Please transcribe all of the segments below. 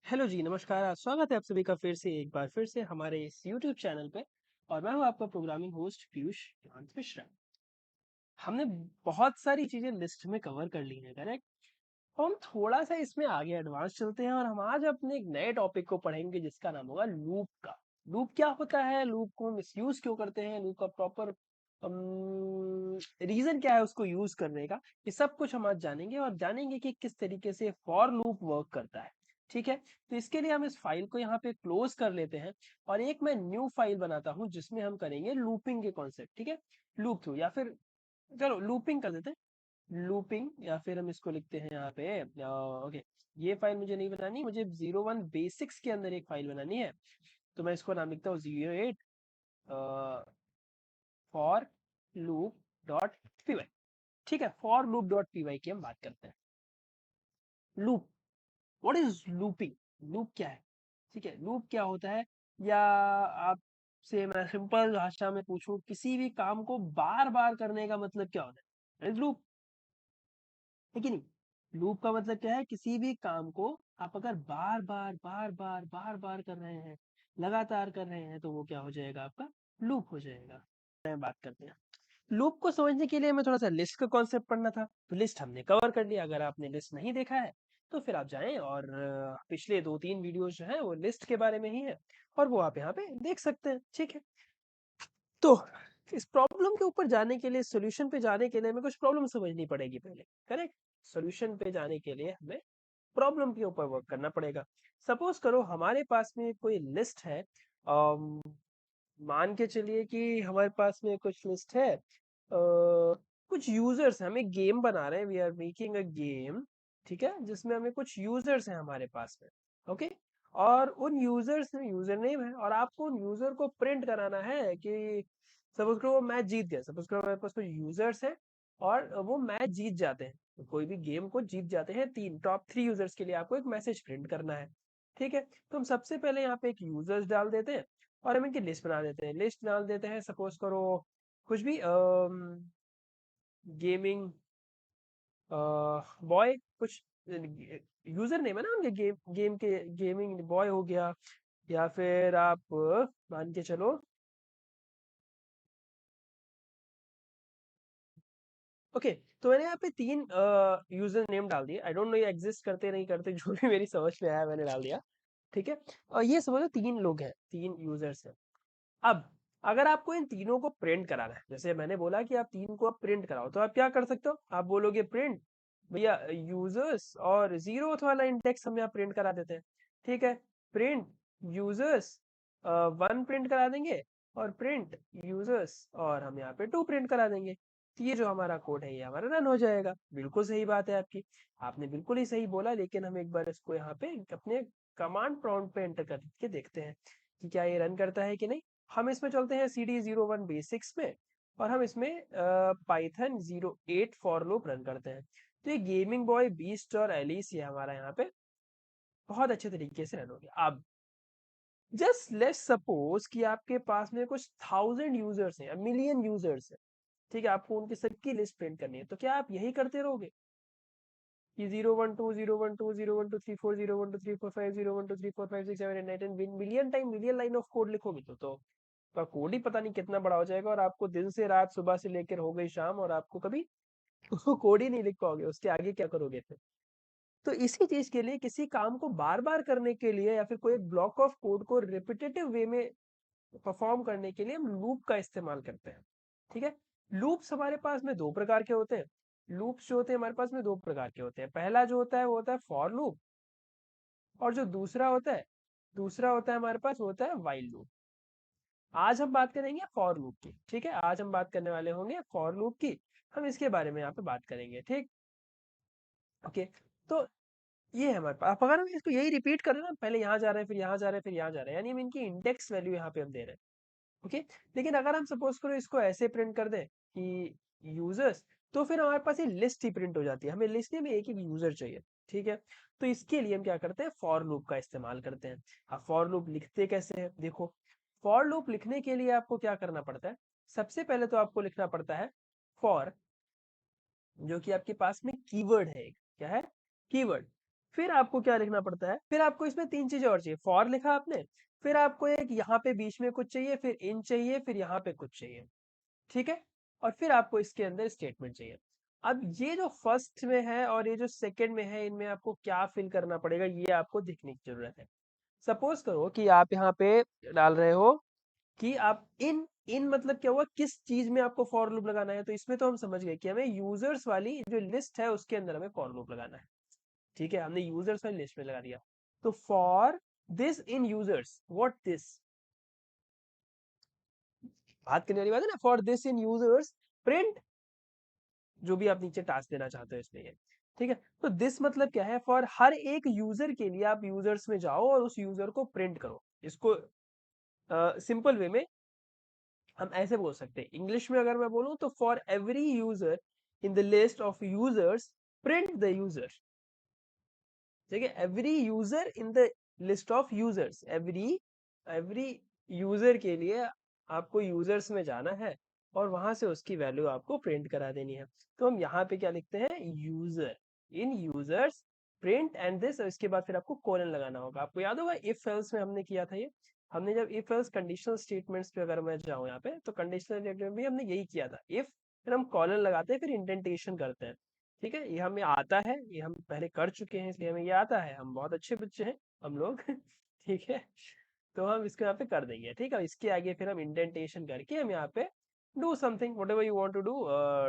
Hello जी, नमस्कार। स्वागत है आप सभी का फिर से एक बार फिर से हमारे इस यूट्यूब चैनल पे। और मैं हूँ आपका प्रोग्रामिंग होस्ट पीयूष कांत मिश्रा। हमने बहुत सारी चीजें लिस्ट में कवर कर ली हैं, करेक्ट। तो हम थोड़ा सा इसमें आगे एडवांस चलते हैं और हम आज अपने एक नए टॉपिक को पढ़ेंगे जिसका नाम होगा लूप का। लूप क्या होता है, लूप को हम यूज क्यों करते हैं, लूप का प्रॉपर रीजन क्या है उसको यूज करने का, ये सब कुछ हम आज जानेंगे और जानेंगे कि किस तरीके से फॉर लूप वर्क करता है। ठीक है, तो इसके लिए हम इस फाइल को यहाँ पे क्लोज कर लेते हैं और एक मैं न्यू फाइल बनाता हूँ जिसमें हम करेंगे लूपिंग के कॉन्सेप्ट। ठीक है, लूप थ्रू या फिर चलो लूपिंग कर देते हैं, लूपिंग या फिर हम इसको लिखते हैं यहाँ पे ओके। ये फाइल मुझे नहीं बनानी, मुझे 01 बेसिक्स के अंदर एक फाइल बनानी है। तो मैं इसको नाम लिखता हूँ 08 फॉर लूप डॉट पीवाई। ठीक है, फॉर लूप डॉट पीवाई की हम बात करते हैं। Loop, what is looping, loop क्या है। ठीक है, लूप क्या होता है, या आपसे मैं सिंपल भाषा में पूछूं किसी भी काम को बार बार करने का मतलब क्या होता है, लूप है कि नहीं। लूप का मतलब क्या है, किसी भी काम को आप अगर बार बार कर रहे हैं, लगातार कर रहे हैं, तो वो क्या हो जाएगा, आपका लूप हो जाएगा। मैं बात करते हैं लूप को समझने के लिए हमें थोड़ा सा लिस्ट का कॉन्सेप्ट पढ़ना था, तो लिस्ट हमने कवर कर लिया। अगर आपने लिस्ट नहीं देखा है तो फिर आप जाएं और पिछले 2-3 वीडियोस जो है वो लिस्ट के बारे में ही है और वो आप यहाँ पे देख सकते हैं। ठीक है, तो इस प्रॉब्लम के ऊपर जाने के लिए, सॉल्यूशन पे जाने के लिए हमें कुछ प्रॉब्लम समझनी पड़ेगी पहले, करेक्ट। सॉल्यूशन पे जाने के लिए हमें प्रॉब्लम के ऊपर वर्क करना पड़ेगा। सपोज करो हमारे पास में कोई लिस्ट है, अम, मान के चलिए कि हमारे पास में कुछ लिस्ट है, कुछ यूजर्स हैं, हम एक गेम बना रहे हैं, we are making a game. ठीक है, जिसमें हमें कुछ यूजर्स हैं हमारे पास में, ओके। और उन यूजर्स में यूजर नेम है और आपको उन यूजर को प्रिंट कराना है कि सपोज करो वो मैच जीत गया। सपोज करो हमारे पास कोई यूजर्स है और वो मैच जीत जाते हैं, तो कोई भी गेम को जीत जाते हैं, टॉप 3 यूजर्स के लिए आपको एक मैसेज प्रिंट करना है। ठीक है, तो हम सबसे पहले यहाँ पे एक यूजर्स डाल देते हैं और हम इनकी लिस्ट बना देते हैं। लिस्ट डाल देते हैं, सपोज करो कुछ भी गेमिंग बॉय, कुछ यूजर नेम है ना उनके, गेम के गेमिंग बॉय हो गया, या फिर आप मान के चलो ओके। तो मैंने यहाँ पे 3 यूजर नेम डाल दिए। आई डोंट नो ये एग्जिस्ट करते नहीं करते, जो भी मेरी समझ में आया मैंने डाल दिया। ठीक है, और ये समझो 3 लोग हैं, 3 यूजर्स हैं। अब अगर आपको इन तीनों को प्रिंट कराना है, जैसे मैंने बोला कि आप 3 को आप प्रिंट कराओ, तो आप क्या कर सकते हो, आप बोलोगे प्रिंट भैया यूजर्स और 0th वाला इंडेक्स हम यहाँ प्रिंट करा देते हैं। ठीक है, प्रिंट यूजर्स 1 प्रिंट करा देंगे और प्रिंट यूजर्स और हम यहाँ पे 2 प्रिंट करा देंगे। तो ये जो हमारा कोड है ये हमारा रन हो जाएगा। बिल्कुल सही बात है आपकी, आपने बिल्कुल ही सही बोला। लेकिन हम एक बार इसको यहाँ पे अपने कमांड प्रॉम्प्ट पे एंटर करके देखते हैं कि क्या ये रन करता है कि नहीं। हम इसमें चलते हैं CD01 बेसिक्स में और हम इसमें पाइथन 08 फॉर लूप रन करते हैं। तो ये गेमिंग बॉय, बीस्ट और एलिस ये हमारा यहाँ पे बहुत अच्छे तरीके से रन हो गया। अब जस्ट लेट्स सपोज कि आपके पास में कुछ 1000 यूजर्स हैं, मिलियन यूजर्स हैं। ठीक है, आपको उनकी सबकी लिस्ट प्रिंट करनी है, तो क्या आप यही करते रहोगे कि 012 012 012 34012 345 012 345 6 7 8 9 10 million time million line of code लिखोगे तो का कोड ही पता नहीं कितना बड़ा हो जाएगा और आपको दिन से रात, सुबह से लेकर हो गई शाम, और आपको कभी कोड ही नहीं लिख पाओगे। उसके आगे क्या करोगे फिर। तो इसी चीज के लिए, किसी काम को बार बार करने के लिए या फिर कोई एक ब्लॉक ऑफ कोड को रिपीटेटिव वे में परफॉर्म करने के लिए हम लूप का इस्तेमाल करते हैं। ठीक है, लूप्स हमारे पास में 2 प्रकार के होते हैं। लूप्स जो होते हैं हमारे पास में 2 प्रकार के होते हैं। पहला जो होता है वो होता है फॉर लूप, और जो दूसरा होता है हमारे पास, वो होता है व्हाइल लूप। आज हम बात करेंगे फॉर लूप की। ठीक है, आज हम बात करने वाले होंगे फॉर लूप की। हम इसके बारे में यहाँ पे बात करेंगे, ठीक। ओके, तो ये है हमारे पास। अब अगर हम इसको यही रिपीट करें ना, पहले यहाँ जा रहे हैं, फिर यहाँ जा रहे हैं, फिर यहाँ जा रहे हैं, यानी हम इनकी इंडेक्स वैल्यू यहाँ पे हम दे रहे हैं। ओके, लेकिन अगर हम सपोज करो इसको ऐसे प्रिंट कर दें कि यूजर्स, तो फिर हमारे पास ये लिस्ट ही प्रिंट हो जाती है। हमें लिस्ट में एक एक यूजर चाहिए। ठीक है, तो इसके लिए हम क्या करते हैं, फॉर लूप का इस्तेमाल करते हैं। अब फॉर लूप लिखते कैसे हैं, देखो। फॉर लूप लिखने के लिए आपको क्या करना पड़ता है, सबसे पहले तो आपको लिखना पड़ता है फॉर, जो कि आपके पास में कीवर्ड है एक, क्या है, कीवर्ड। फिर आपको क्या लिखना पड़ता है, फिर आपको इसमें 3 चीजें और चाहिए। फॉर लिखा आपने, फिर आपको एक यहाँ पे बीच में कुछ चाहिए, फिर इन चाहिए, फिर यहाँ पे कुछ चाहिए, ठीक है। और फिर आपको इसके अंदर स्टेटमेंट चाहिए। अब ये जो फर्स्ट में है और ये जो सेकंड में है, इनमें आपको क्या फिल करना पड़ेगा ये आपको देखने की जरूरत है। सपोज करो कि आप यहाँ पे डाल रहे हो कि आप इन इन मतलब क्या हुआ, किस चीज में आपको फॉर लूप लगाना है। तो इसमें तो हम समझ गए कि हमें यूजर्स वाली जो लिस्ट है उसके अंदर हमें फॉर लूप लगाना है, ठीक है। हमने यूजर्स वाली लिस्ट में लगा दिया। तो for this in users, what this, बात करने वाली बात है ना, for this in users print, जो भी आप नीचे टास्क देना चाहते हो इसमें ये, ठीक है। तो दिस मतलब क्या है, फॉर हर एक यूजर के लिए आप यूजर्स में जाओ और उस यूजर को प्रिंट करो। इसको सिंपल वे में हम ऐसे बोल सकते हैं, इंग्लिश में अगर मैं बोलूं तो for every user in the list of users print the user, ठीक है। Every user in the list of users, every every user के लिए आपको यूजर्स में जाना है और वहां से उसकी वैल्यू आपको प्रिंट करा देनी है। तो हम यहाँ पे क्या लिखते हैं, user in users print and this, इसके बाद फिर आपको कोलन लगाना होगा। आपको याद होगा इफ एल्स में हमने किया था ये, हमने जब इफ एल्स कंडीशनल स्टेटमेंट्स पे अगर मैं जाऊँ यहाँ पे, तो कंडीशनल स्टेटमेंट भी हमने यही किया था, इफ फिर हम कॉलन लगाते हैं, फिर इंडेंटेशन करते हैं, ठीक है। ये हमें आता है, ये हम पहले कर चुके हैं, इसलिए हमें ये आता है, हम बहुत अच्छे बच्चे हैं हम लोग ठीक है। तो हम इसको यहाँ पे कर देंगे, ठीक है। इसके आगे फिर हम इंडेंटेशन करके हम यहाँ पे do something, whatever you want to do,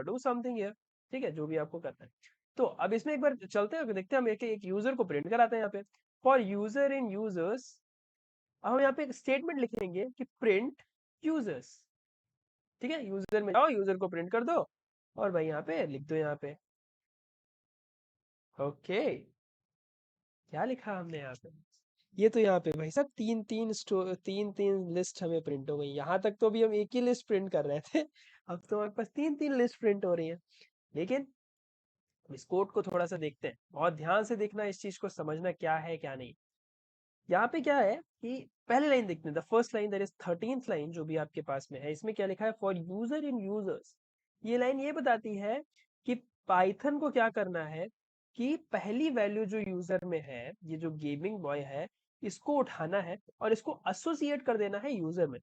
do something here, ठीक है, जो भी आपको करना है। तो अब इसमें एक बार चलते हैं, देखते हैं, हम एक यूजर को प्रिंट कराते हैं यहाँ पे, फॉर यूजर इन यूजर्स। अब हम यहाँ पे एक स्टेटमेंट लिखेंगे कि प्रिंट यूजर्स, ठीक है। यूजर में जाओ, यूजर को प्रिंट कर दो और भाई यहाँ पे लिख दो यहाँ पे, ओके। क्या लिखा हमने यहाँ पे, ये तो यहाँ पे भाई साहब तीन तीन लिस्ट हमें प्रिंट हो गई। यहाँ तक तो अभी हम एक ही लिस्ट प्रिंट कर रहे थे, अब तो हमारे पास तीन तीन लिस्ट प्रिंट हो रही है। लेकिन इस कोड को थोड़ा सा देखते हैं, बहुत ध्यान से देखना, इस चीज को समझना क्या है क्या नहीं। यहाँ पे क्या है कि पहले लाइन देखते हैं, the first line, that is 13th line जो भी आपके पास में है, इसमें क्या लिखा है, फॉर यूजर इन यूजर्स। ये लाइन ये बताती है कि पाइथन को क्या करना है कि पहली वैल्यू जो यूजर में है, ये जो गेमिंग बॉय है, इसको उठाना है और इसको एसोसिएट कर देना है यूजर में।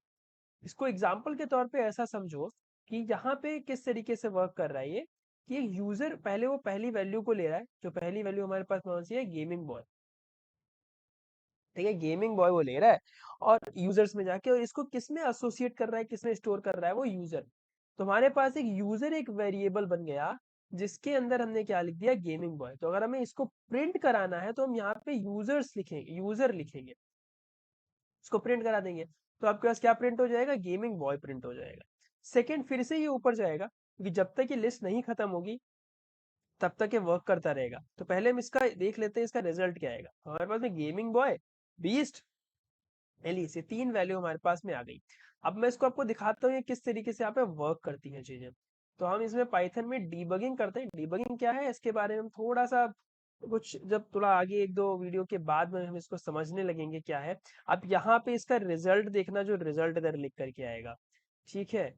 इसको एग्जाम्पल के तौर पे ऐसा समझो कि यहाँ पे किस तरीके से वर्क कर रहा है ये, कि यूजर पहले वो पहली वैल्यू को ले रहा है, जो पहली वैल्यू हमारे पास कौन सी है, गेमिंग बॉय, ठीक है। गेमिंग बॉय वो ले रहा है और यूजर्स में जाके, और इसको किस में एसोसिएट कर रहा है, किस में स्टोर कर रहा है, वो यूजर। तो हमारे पास एक यूजर एक वेरिएबल बन गया जिसके अंदर हमने क्या लिख दिया, गेमिंग बॉय। तो अगर हमें इसको प्रिंट कराना है तो हम यहाँ पे यूजर्स लिखेंगे, यूजर लिखेंगे, इसको प्रिंट करा देंगे। तो आपके पास क्या प्रिंट हो जाएगा, गेमिंग बॉय प्रिंट हो जाएगा। सेकंड, फिर से ये ऊपर जाएगा क्योंकि जब तक ये लिस्ट नहीं खत्म होगी तब तक ये वर्क करता रहेगा। तो पहले हम इसका देख लेते हैं इसका रिजल्ट क्या आएगा। तो हमारे पास में गेमिंग बॉय, बीस्ट, एलिस, ये तीन वैल्यू हमारे पास में आ गई। अब मैं इसको आपको दिखाता हूँ ये किस तरीके से यहाँ पे वर्क करती हैं चीजें। तो हम इसमें पाइथन में डीबगिंग करते हैं। डीबगिंग क्या है, इसके बारे में हम थोड़ा सा कुछ जब थोड़ा आगे एक दो वीडियो के बाद में हम इसको समझने लगेंगे क्या है। अब यहाँ पे इसका रिजल्ट देखना, जो रिजल्ट इधर लिख करके आएगा, ठीक है।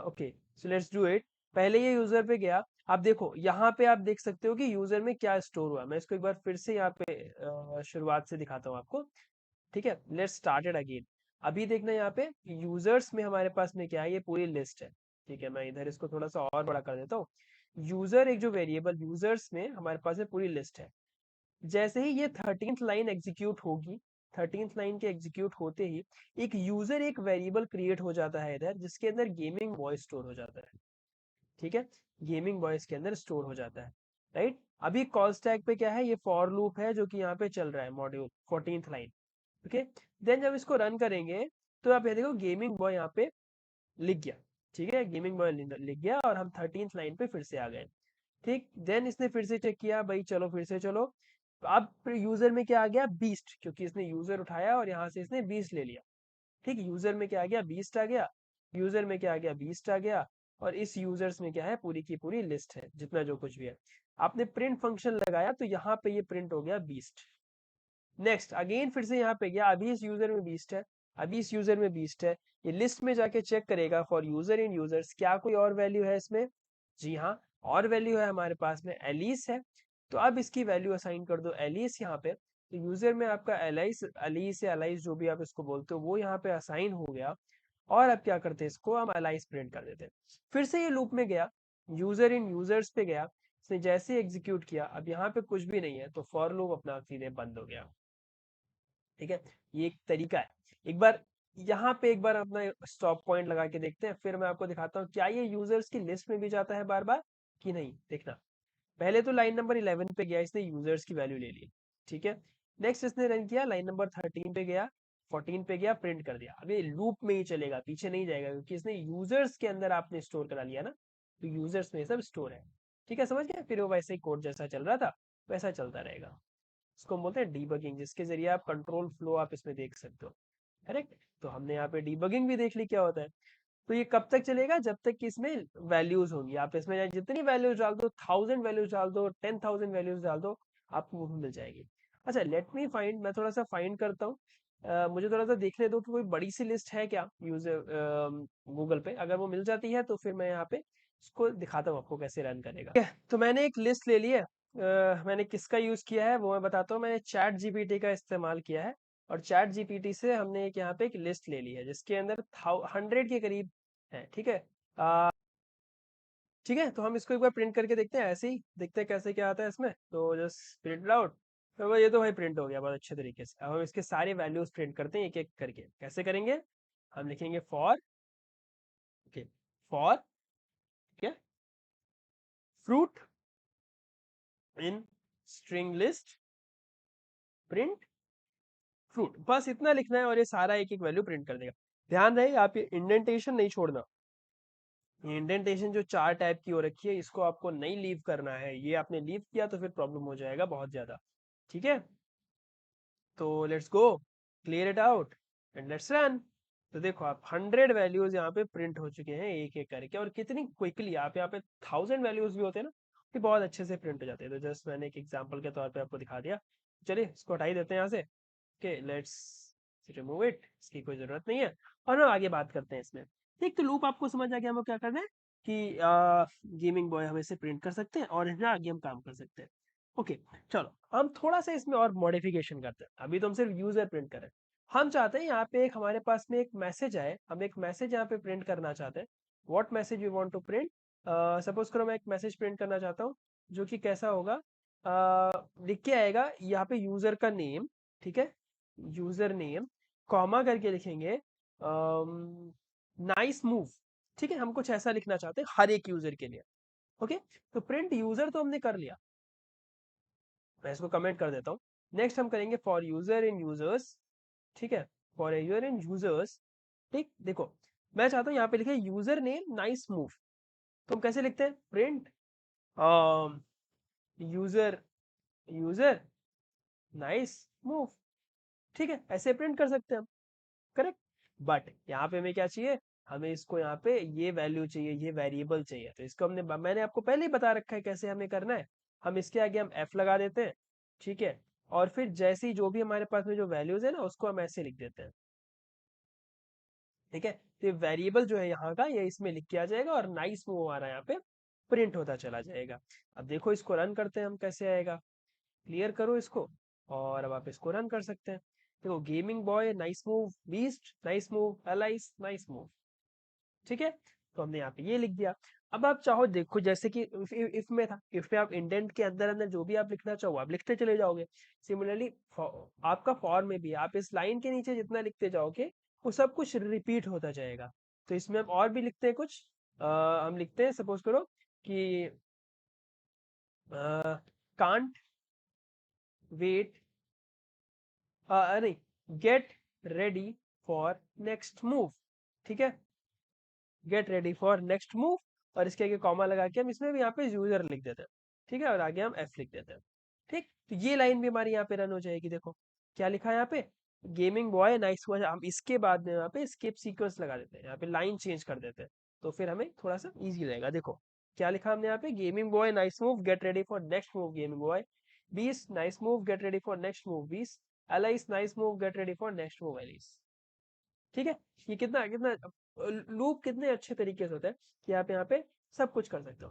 Okay, so let's do it. पहले ये यूजर पे गया, आप देखो यहाँ पे आप देख सकते हो कि यूजर में क्या स्टोर हुआ। मैं इसको एक बार फिर से यहाँ पे शुरुआत से दिखाता हूँ आपको, ठीक है। Let's start it again. अभी देखना यहाँ पे यूजर्स में हमारे पास में क्या है, ये पूरी लिस्ट है, ठीक है। मैं इधर इसको थोड़ा सा और बड़ा कर देता हूँ। यूजर एक जो वेरिएबल यूजर्स में हमारे पास में पूरी लिस्ट है। जैसे ही ये 13th लाइन एग्जीक्यूट होगी, 13th लाइन के एग्जीक्यूट होते ही एक यूजर एक वेरिएबल क्रिएट हो जाता है इधर, जिसके अंदर गेमिंग बॉय स्टोर हो जाता है, ठीक है। गेमिंग बॉयज के अंदर स्टोर हो जाता है, राइट। अभी कॉल स्टैक पे क्या है, ये फॉर लूप है जो कि यहाँ पे चल रहा है, module 14th line, okay. Then जब इसको रन करेंगे तो आप ये देखो गेमिंग बॉय यहाँ पे लिख गया, ठीक है। गेमिंग बॉय लिख गया और हम 13th लाइन पे फिर से आ गए, ठीक। देन इसने फिर से चेक किया, भाई चलो फिर से चलो। अब यूजर में क्या आ गया, बीस्ट, क्योंकि इसने यूजर उठाया और यहाँ से इसने 20 ले लिया, ठीक। यूजर में क्या आ गया, बीस्ट आ गया। यूजर में क्या आ गया, बीस्ट आ गया। और इस यूजर्स में क्या है, पूरी की पूरी लिस्ट है, जितना जो कुछ भी है। आपने प्रिंट फंक्शन लगाया तो यहाँ पे ये प्रिंट हो गया बीस्ट। नेक्स्ट अगेन फिर से यहाँ पे गया, अभी इस यूजर में बीस्ट है, अभी इस यूजर में बीस्ट है। ये लिस्ट में जाके चेक करेगा फॉर यूजर इन यूजर्स क्या कोई और वैल्यू है इसमें। जी हाँ, और वैल्यू है हमारे पास में, एलिस है। तो अब इसकी वैल्यू असाइन कर दो एलिस यहाँ पे, तो यूजर में आपका एलिस या एलाइस जो भी आप इसको बोलते हो वो यहाँ पे असाइन हो गया। और अब क्या करते हैं, इसको हम एलाइस प्रिंट कर देते हैं। फिर से ये लूप में गया, यूजर इन यूजर्स पे गया, इसने जैसे एग्जीक्यूट किया, अब यहाँ पे कुछ भी नहीं है तो फॉर लूप अपना सीधे बंद हो गया। ठीक है, ये एक तरीका है। एक बार यहाँ पे एक बार अपना स्टॉप पॉइंट लगा के देखते हैं, फिर मैं आपको दिखाता हूँ क्या ये यूजर्स की लिस्ट में भी जाता है बार बार कि नहीं। देखना, पहले तो लाइन नंबर 11 पे गया, इसने यूजर्स की वैल्यू ले ली। ठीक है, नेक्स्ट इसने रन किया, लाइन नंबर 13 पे गया, 14 पे गया, प्रिंट कर दिया। अब ये लूप में ही चलेगा, पीछे नहीं जाएगा, क्योंकि इसने यूजर्स के अंदर आपने स्टोर करा लिया ना, तो यूजर्स में सब स्टोर है। ठीक है, समझ गए, फिर वो वैसे ही कोड जैसा चल रहा था वैसा चलता रहेगा। इसको हम बोलते हैं डीबगिंग, जिसके जरिए आप कंट्रोल फ्लो आप इसमें देख सकते हो। करेक्ट, तो हमने यहाँ पे डीबगिंग भी देख ली क्या होता है। तो ये कब तक चलेगा, जब तक कि इसमें वैल्यूज होंगी। आप इसमें जितनी वैल्यूज डाल दो, 1000 वैल्यूज डाल दो, 10,000 वैल्यूज डाल दो, आपको वो भी मिल जाएगी। अच्छा, लेट मी फाइंड, मैं थोड़ा सा फाइंड करता हूँ। मुझे थोड़ा सा देखने दो कि कोई बड़ी सी लिस्ट है क्या यूजर गूगल पे। अगर वो मिल जाती है तो फिर मैं यहाँ पे इसको दिखाता हूँ आपको कैसे रन करेगा। ठीक है, तो मैंने एक लिस्ट ले ली है। मैंने किसका यूज किया है वो मैं बताता हूँ। मैंने चैट जीपीटी का इस्तेमाल किया है, और चैट जीपीटी से हमने एक यहाँ पे एक लिस्ट ले ली है जिसके अंदर 100 के करीब है। ठीक है, ठीक है, तो हम इसको एक बार प्रिंट करके देखते हैं, ऐसे ही देखते हैं कैसे क्या आता है इसमें। तो जस्ट प्रिंट आउट, तो ये तो भाई प्रिंट हो गया बहुत अच्छे तरीके से। अब हम इसके सारे वैल्यूज प्रिंट करते हैं एक एक करके। कैसे करेंगे, हम लिखेंगे फॉर, ओके, फॉर, ठीक है, fruit in string list print fruit, बस इतना लिखना है और ये सारा एक एक वैल्यू प्रिंट कर देगा। ध्यान रहे आप ये इंडेंटेशन नहीं छोड़ना। ये इंडेंटेशन जो 4 टाइप की हो रखी है इसको आपको नहीं लीव करना है, ये आपने लीव किया तो फिर प्रॉब्लम हो जाएगा बहुत ज्यादा। ठीक है, तो let's go, clear it out and let's run. तो देखो आप 100 वैल्यूज यहाँ पे प्रिंट हो चुके हैं एक एक करके, और कितनी क्विकली। आप यहाँ पे 1000 वैल्यूज भी होते हैं ना, कि बहुत अच्छे से प्रिंट हो जाते हैं। तो जस्ट मैंने एक एग्जांपल के तौर पे आपको दिखा दिया। चलिए इसको हटा ही देते हैं यहाँ से। ओके, लेट्स रिमूव इट, इसकी कोई जरूरत नहीं है। और हम आगे बात करते हैं इसमें। एक तो लूप आपको समझ आ गया हमें क्या करना है, कि गेमिंग बॉय हम इसे प्रिंट कर सकते हैं और इसमें आगे हम काम कर सकते हैं। ओके, चलो हम थोड़ा सा इसमें और मॉडिफिकेशन करते हैं। अभी तो हम सिर्फ यूजर प्रिंट करें, हम चाहते हैं यहाँ पे एक हमारे पास में एक मैसेज आए, हम एक मैसेज यहाँ पे प्रिंट करना चाहते हैं। What message we want to print, suppose करो मैं एक मैसेज प्रिंट करना चाहता हूँ जो कि कैसा होगा, लिख के आएगा यहाँ पे यूजर का नेम। ठीक है, यूजर नेम, कॉमा करके लिखेंगे नाइस मूव। ठीक है, हम कुछ ऐसा लिखना चाहते हैं हर एक यूजर के लिए। ओके, तो प्रिंट यूजर तो हमने कर लिया, मैं इसको कमेंट कर देता हूँ। नेक्स्ट हम करेंगे फॉर यूजर इन यूजर्स। ठीक है, फॉर यूजर इन यूजर्स। ठीक, देखो मैं चाहता हूँ यहाँ पे लिखे यूजर नेम नाइस मूव, तो हम कैसे लिखते हैं, print user user nice move. ठीक है, ऐसे प्रिंट कर सकते हैं हम। करेक्ट, बट यहाँ पे हमें क्या चाहिए, हमें इसको यहाँ पे ये वैल्यू चाहिए, ये वेरिएबल चाहिए। तो इसको मैंने आपको पहले ही बता रखा है कैसे हमें करना है। हम इसके आगे हम एफ लगा देते हैं। ठीक है, और फिर जैसे ही जो भी हमारे पास में जो वैल्यूज है ना उसको हम ऐसे लिख देते हैं। ठीक है, तो ये वेरिएबल जो है यहाँ का ये इसमें लिख के आ जाएगा, और नाइस मूव हमारा यहाँ पे प्रिंट होता चला जाएगा। अब देखो इसको रन करते हैं हम, कैसे आएगा, क्लियर करो इसको, और अब आप इसको रन कर सकते हैं। देखो, gaming boy nice move, beast nice move, alias nice move. ठीक है, तो हमने यहाँ पे ये लिख दिया। अब आप चाहो देखो, जैसे कि इफ में था, इफ में आप इंडेंट के अंदर अंदर जो भी आप लिखना चाहो आप लिखते चले जाओगे। सिमिलरली आपका फॉर में भी आप इस लाइन के नीचे जितना लिखते जाओगे वो सब कुछ रिपीट होता जाएगा। तो इसमें हम और भी लिखते हैं कुछ, हम लिखते हैं सपोज करो कि कांट वेट, नहीं, gate ready for next move. ठीक है, gate ready for next move, और इसके आगे कॉमा लगा के हम इसमें भी यहाँ पे यूजर लिख देते हैं। ठीक है, और आगे हम एफ लिख देते हैं। ठीक, तो ये लाइन भी हमारी यहाँ पे रन हो जाएगी। देखो क्या लिखा है यहाँ पे, गेमिंग बॉय नाइस हुआ, हम इसके बाद में यहाँ पे स्किप सीक्वेंस लगा देते हैं, यहाँ पे लाइन चेंज कर देते हैं, तो फिर हमें थोड़ा सा इजी रहेगा। देखो क्या लिखा हमने यहाँ पे, gaming boy nice move gate ready for next move gaming boy, 20 nice move gate ready for next move 20, alias nice move gate ready for next move alias. ठीक है, ये कितना कितना लूप कितने अच्छे तरीके से होता है कि आप यहाँ पे सब कुछ कर सकते हो।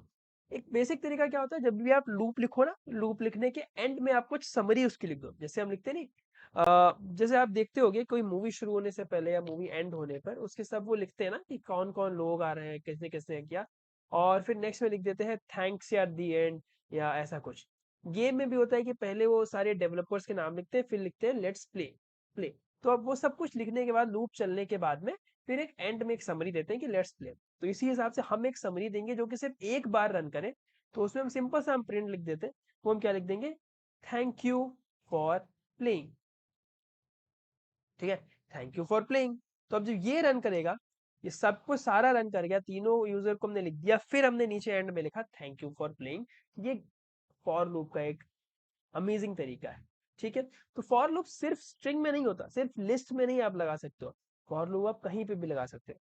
एक बेसिक तरीका क्या होता है, जब भी आप लूप लिखो ना, लूप लिखने के एंड में आप कुछ समरी उसकी लिख दो। जैसे हम लिखते हैं नहीं, जैसे आप देखते होगे कोई मूवी शुरू होने से पहले या मूवी एंड होने पर उसके सब वो लिखते हैं ना कि कौन कौन लोग आ रहे हैं, कैसे कैसे है क्या, और फिर नेक्स्ट में लिख देते हैं थैंक्स या दी एंड या ऐसा कुछ। गेम में भी होता है कि पहले वो सारे डेवलपर्स के नाम लिखते हैं, फिर लिखते हैं लेट्स प्ले प्ले। तो अब वो सब कुछ लिखने के बाद, लूप चलने के बाद में फिर एक एंड में एक समरी देते हैं कि लेट्स प्ले। तो इसी हिसाब से हम एक समरी देंगे जो कि सिर्फ एक बार रन करे। तो उसमें हम सिंपल सा हम प्रिंट लिख देते हैं। वो हम क्या लिख देंगे, थैंक यू फॉर प्लेइंग। ठीक है, थैंक यू फॉर प्लेइंग। तो अब जब ये रन करेगा, ये सब कुछ सारा रन कर गया, तीनों यूजर को हमने लिख दिया, फिर हमने नीचे एंड में लिखा थैंक यू फॉर प्लेइंग। ये फॉर लूप का एक अमेजिंग तरीका है। ठीक है, तो फॉर लूप सिर्फ स्ट्रिंग में नहीं होता, सिर्फ लिस्ट में नहीं आप लगा सकते हो, फॉर लूप आप कहीं पे भी लगा सकते हो।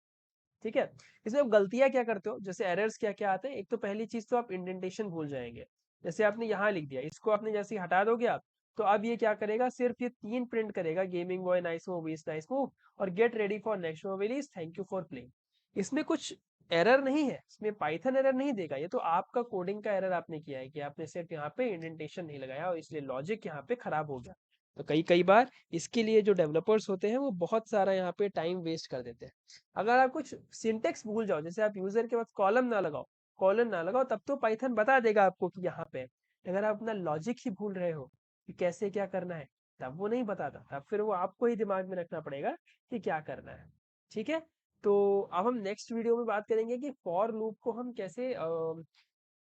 ठीक है, इसमें आप गलतियां क्या करते हो, जैसे एरर्स क्या क्या आते हैं, एक तो पहली चीज तो आप इंडेंटेशन भूल जाएंगे। जैसे आपने यहाँ लिख दिया, इसको आपने जैसे ही हटा दोगे आप, तो अब ये क्या करेगा, सिर्फ ये 3 प्रिंट करेगा, gaming boy nice move is nice move, और get ready for next move is thank you for playing. इसमें कुछ एरर नहीं है, इसमें पाइथन एरर नहीं देगा, ये तो आपका कोडिंग का एरर आपने किया है कि आपने सिर्फ यहाँ पे इंडेंटेशन नहीं लगाया और इसलिए लॉजिक यहाँ पे खराब हो गया। तो कई कई बार इसके लिए जो डेवलपर्स होते हैं वो बहुत सारा यहाँ पे टाइम वेस्ट कर देते हैं। अगर आप कुछ सिंटेक्स भूल जाओ, जैसे आप यूजर के बाद कॉलम ना लगाओ, कॉलन ना लगाओ, तब तो पाइथन बता देगा आपको कि यहाँ पे है। अगर आप अपना लॉजिक ही भूल रहे हो कि कैसे क्या करना है, तब वो नहीं बताता, तब फिर वो आपको ही दिमाग में रखना पड़ेगा कि क्या करना है। ठीक है, तो अब हम नेक्स्ट वीडियो में बात करेंगे कि फॉर लूप को हम कैसे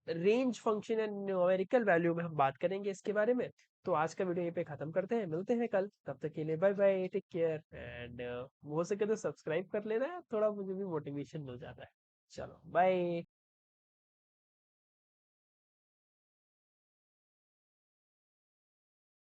रेंज फंक्शन या न्यूमेरिकल वैल्यू में हम बात करेंगे इसके बारे में। तो आज का वीडियो यहीं पे खत्म करते हैं, मिलते हैं कल, तब तक के लिए bye bye, take care and हो सके तो सब्सक्राइब कर लेना, थोड़ा मुझे भी मोटिवेशन मिल जाता है। चलो बाय।